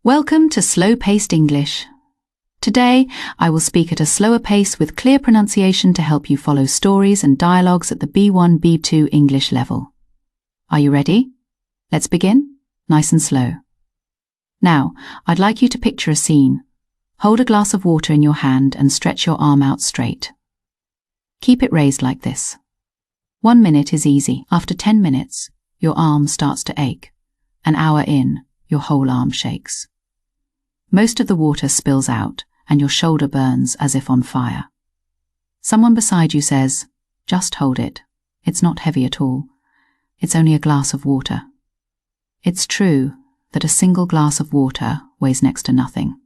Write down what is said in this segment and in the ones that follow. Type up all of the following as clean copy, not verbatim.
Welcome to Slow-Paced English. Today, I will speak at a slower pace with clear pronunciation to help you follow stories and dialogues at the B1-B2 English level. Are you ready? Let's begin, nice and slow. Now, I'd like you to picture a scene. Hold a glass of water in your hand and stretch your arm out straight. Keep it raised like this. 1 minute is easy. After 10 minutes, your arm starts to ache. An hour in, your whole arm shakes. Most of the water spills out and your shoulder burns as if on fire. Someone beside you says, "Just hold it. It's not heavy at all. It's only a glass of water." It's true that a single glass of water weighs next to nothing.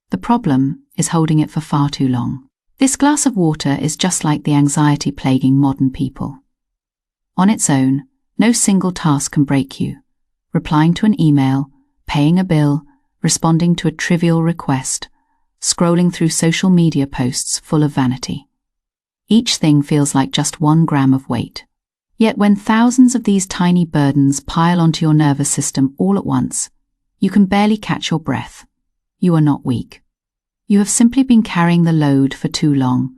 The problem is holding it for far too long. This glass of water is just like the anxiety plaguing modern people. On its own, no single task can break you. Replying to an email, paying a bill, responding to a trivial request, scrolling through social media posts full of vanity. Each thing feels like just 1 gram of weight. Yet when thousands of these tiny burdens pile onto your nervous system all at once, you can barely catch your breath. You are not weak. You have simply been carrying the load for too long.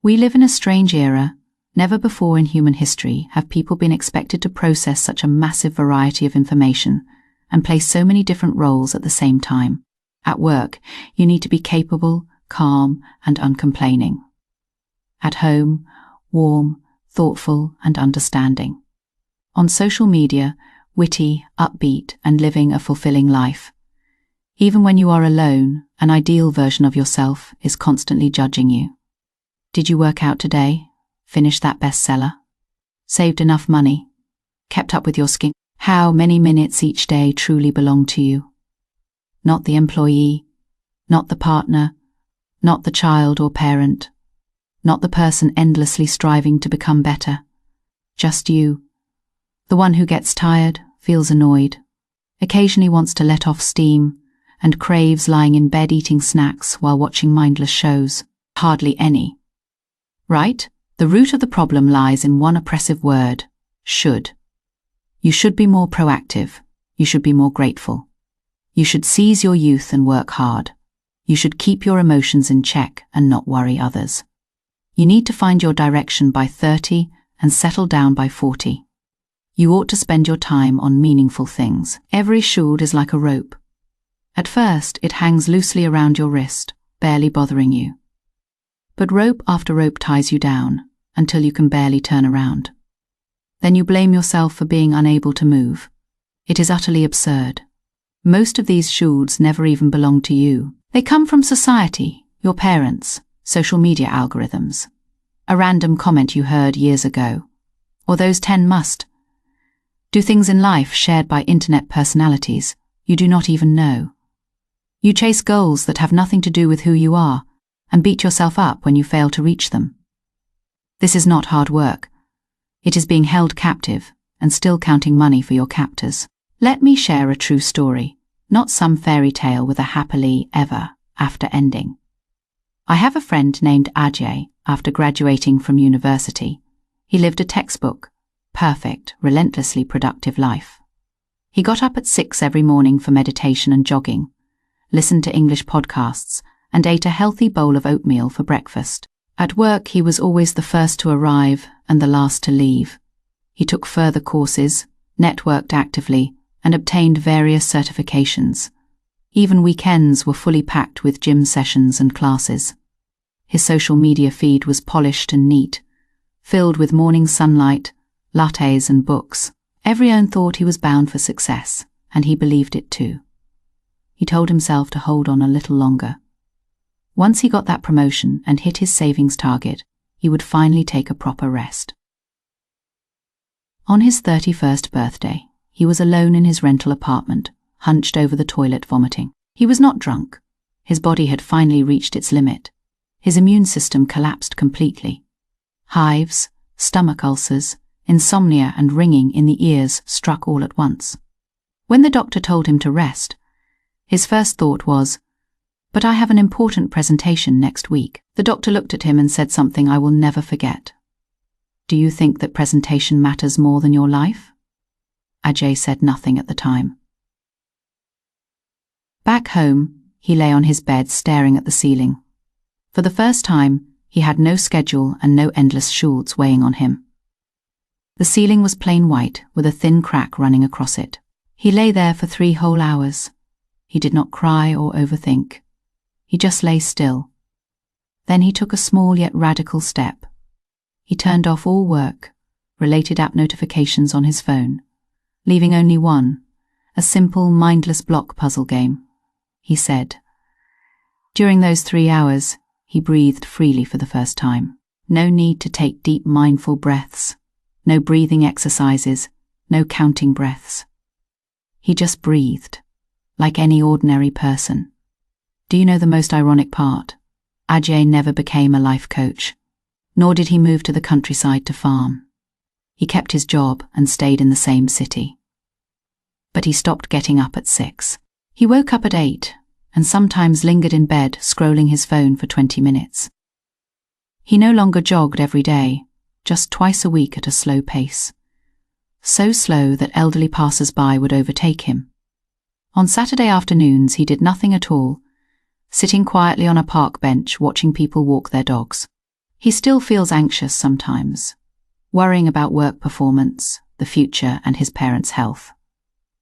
We live in a strange era. Never before in human history have people been expected to process such a massive variety of information and play so many different roles at the same time. At work, you need to be capable, calm, and uncomplaining. At home, warm, thoughtful, and understanding. On social media, witty, upbeat, and living a fulfilling life. Even when you are alone, an ideal version of yourself is constantly judging you. Did you work out today? Finished that bestseller? Saved enough money? Kept up with your skin? How many minutes each day truly belong to you? Not the employee, not the partner, not the child or parent, not the person endlessly striving to become better. Just you. The one who gets tired, feels annoyed, occasionally wants to let off steam, and craves lying in bed eating snacks while watching mindless shows. Hardly any. Right? The root of the problem lies in one oppressive word: should. You should be more proactive. You should be more grateful. You should seize your youth and work hard. You should keep your emotions in check and not worry others. You need to find your direction by 30 and settle down by 40. You ought to spend your time on meaningful things. Every should is like a rope. At first, it hangs loosely around your wrist, barely bothering you. But rope after rope ties you down until you can barely turn around. Then you blame yourself for being unable to move. It is utterly absurd. Most of these shoulds never even belong to you. They come from society, your parents, social media algorithms, a random comment you heard years ago, or those 10 must-do things in life shared by internet personalities you do not even know. You chase goals that have nothing to do with who you are and beat yourself up when you fail to reach them. This is not hard work. It is being held captive and still counting money for your captors. Let me share a true story, not some fairy tale with a happily ever after ending. I have a friend named Ajie. After graduating from university, he lived a textbook, perfect, relentlessly productive life. He got up at 6 every morning for meditation and jogging, listened to English podcasts, and ate a healthy bowl of oatmeal for breakfast. At work, he was always the first to arrive and the last to leave. He took further courses, networked actively, and obtained various certifications. Even weekends were fully packed with gym sessions and classes. His social media feed was polished and neat, filled with morning sunlight, lattes and books. Everyone thought he was bound for success, and he believed it too. He told himself to hold on a little longer. Once he got that promotion and hit his savings target, he would finally take a proper rest. On his 31st birthday, he was alone in his rental apartment, hunched over the toilet vomiting. He was not drunk. His body had finally reached its limit. His immune system collapsed completely. Hives, stomach ulcers, insomnia and ringing in the ears struck all at once. When the doctor told him to rest, his first thought was, "But I have an important presentation next week." The doctor looked at him and said something I will never forget. "Do you think that presentation matters more than your life?" Ajie said nothing at the time. Back home, he lay on his bed staring at the ceiling. For the first time, he had no schedule and no endless schulds weighing on him. The ceiling was plain white with a thin crack running across it. He lay there for 3 whole hours. He did not cry or overthink. He just lay still. Then he took a small yet radical step. He turned off all work-related app notifications on his phone, leaving only one, a simple, mindless block puzzle game. He said. During those 3 hours, he breathed freely for the first time. No need to take deep, mindful breaths. No breathing exercises. No counting breaths. He just breathed, like any ordinary person. Do you know the most ironic part? Ajie never became a life coach, nor did he move to the countryside to farm. He kept his job and stayed in the same city. But he stopped getting up at 6. He woke up at 8 and sometimes lingered in bed scrolling his phone for 20 minutes. He no longer jogged every day, just twice a week at a slow pace. So slow that elderly passers-by would overtake him. On Saturday afternoons he did nothing at all, sitting quietly on a park bench watching people walk their dogs. He still feels anxious sometimes, worrying about work performance, the future and his parents' health.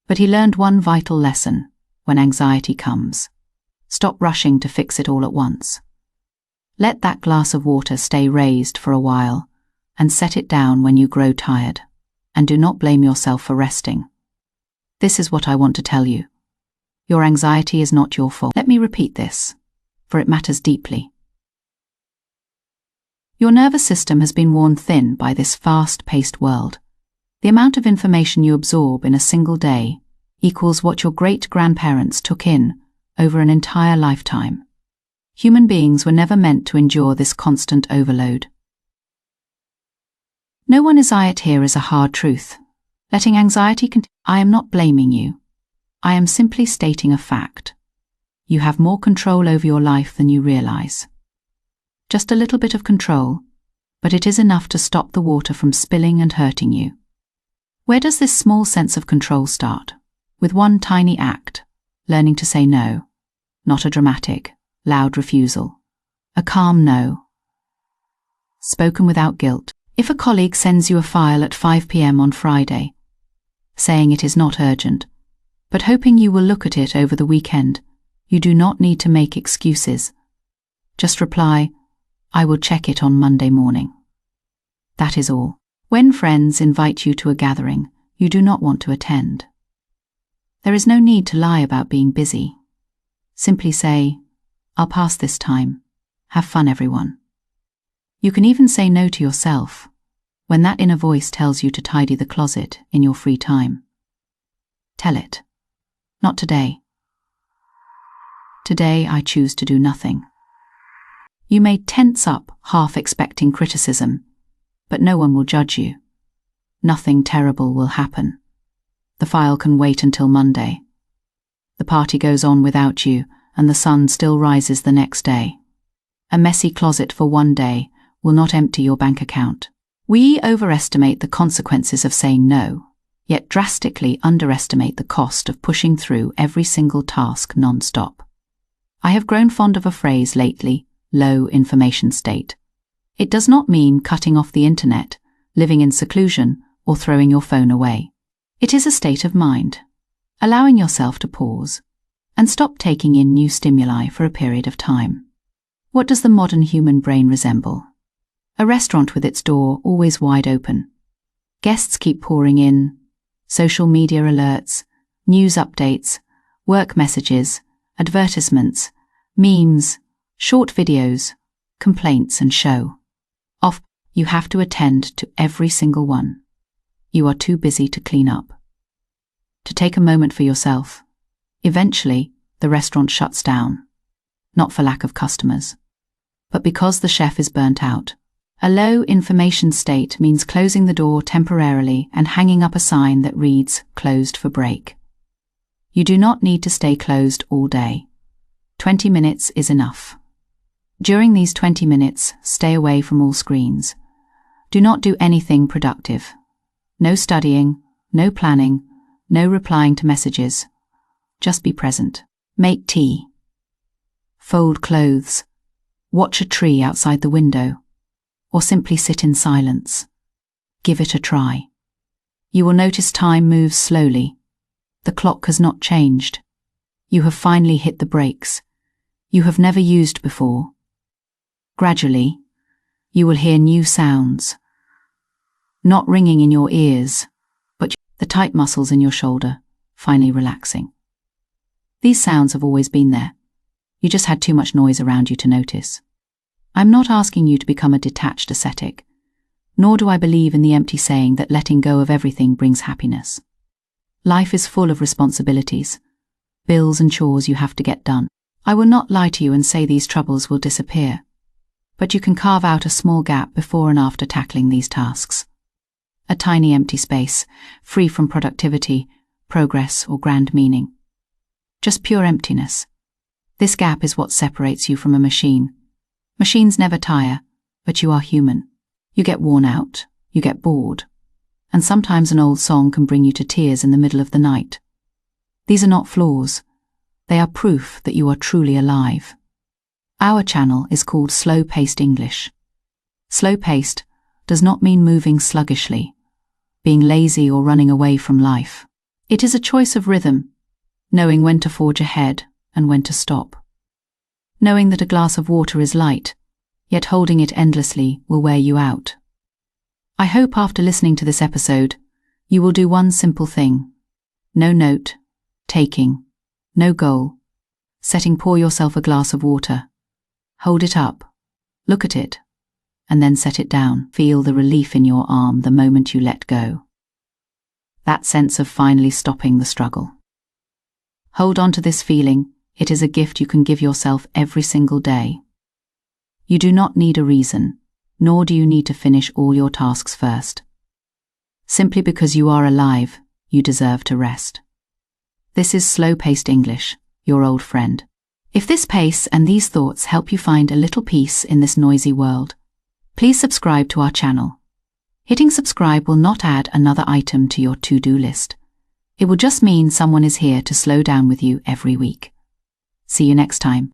But he learned one vital lesson when anxiety comes. Stop rushing to fix it all at once. Let that glass of water stay raised for a while and set it down when you grow tired. And do not blame yourself for resting. This is what I want to tell you. Your anxiety is not your fault. Let me repeat this, for it matters deeply. Your nervous system has been worn thin by this fast-paced world. The amount of information you absorb in a single day equals what your great-grandparents took in over an entire lifetime. Human beings were never meant to endure this constant overload. No one is it here is a hard truth. Letting anxiety continue. I am not blaming you. I am simply stating a fact. You have more control over your life than you realize. Just a little bit of control, but it is enough to stop the water from spilling and hurting you. Where does this small sense of control start? With one tiny act, learning to say no. Not a dramatic, loud refusal. A calm no. Spoken without guilt. If a colleague sends you a file at 5 p.m. on Friday, saying it is not urgent, but hoping you will look at it over the weekend, you do not need to make excuses. Just reply, I will check it on Monday morning. That is all. When friends invite you to a gathering you do not want to attend, there is no need to lie about being busy. Simply say, I'll pass this time. Have fun, everyone. You can even say no to yourself when that inner voice tells you to tidy the closet in your free time. Tell it, not today. Today I choose to do nothing. You may tense up, half expecting criticism, but no one will judge you. Nothing terrible will happen. The file can wait until Monday. The party goes on without you, and the sun still rises the next day. A messy closet for one day will not empty your bank account. We overestimate the consequences of saying no, yet drastically underestimate the cost of pushing through every single task non-stop. I have grown fond of a phrase lately, low information state. It does not mean cutting off the internet, living in seclusion, or throwing your phone away. It is a state of mind, allowing yourself to pause and stop taking in new stimuli for a period of time. What does the modern human brain resemble? A restaurant with its door always wide open. Guests keep pouring in, social media alerts, news updates, work messages, advertisements, memes, short videos, complaints and show. Off, you have to attend to every single one. You are too busy to clean up. To take a moment for yourself. Eventually, the restaurant shuts down. Not for lack of customers, but because the chef is burnt out. A low information state means closing the door temporarily and hanging up a sign that reads, closed for break. You do not need to stay closed all day. 20 minutes is enough. During these 20 minutes, stay away from all screens. Do not do anything productive. No studying, no planning, no replying to messages. Just be present. Make tea. Fold clothes. Watch a tree outside the window. Or simply sit in silence. Give it a try. You will notice time moves slowly. The clock has not changed. You have finally hit the brakes you have never used before. Gradually, you will hear new sounds. Not ringing in your ears, but the tight muscles in your shoulder finally relaxing. These sounds have always been there. You just had too much noise around you to notice. I'm not asking you to become a detached ascetic, nor do I believe in the empty saying that letting go of everything brings happiness. Life is full of responsibilities, bills and chores you have to get done. I will not lie to you and say these troubles will disappear, but you can carve out a small gap before and after tackling these tasks. A tiny empty space, free from productivity, progress, or grand meaning. Just pure emptiness. This gap is what separates you from a machine. Machines never tire, but you are human. You get worn out, you get bored, and sometimes an old song can bring you to tears in the middle of the night. These are not flaws. They are proof that you are truly alive. Our channel is called Slow-Paced English. Slow-paced does not mean moving sluggishly, being lazy or running away from life. It is a choice of rhythm, knowing when to forge ahead and when to stop. Knowing that a glass of water is light, yet holding it endlessly will wear you out. I hope after listening to this episode, you will do one simple thing. No note, taking, no goal, setting. Pour yourself a glass of water. Hold it up, look at it, and then set it down. Feel the relief in your arm the moment you let go. That sense of finally stopping the struggle. Hold on to this feeling. It is a gift you can give yourself every single day. You do not need a reason, nor do you need to finish all your tasks first. Simply because you are alive, you deserve to rest. This is Slow-Paced English, your old friend. If this pace and these thoughts help you find a little peace in this noisy world, please subscribe to our channel. Hitting subscribe will not add another item to your to-do list. It will just mean someone is here to slow down with you every week. See you next time.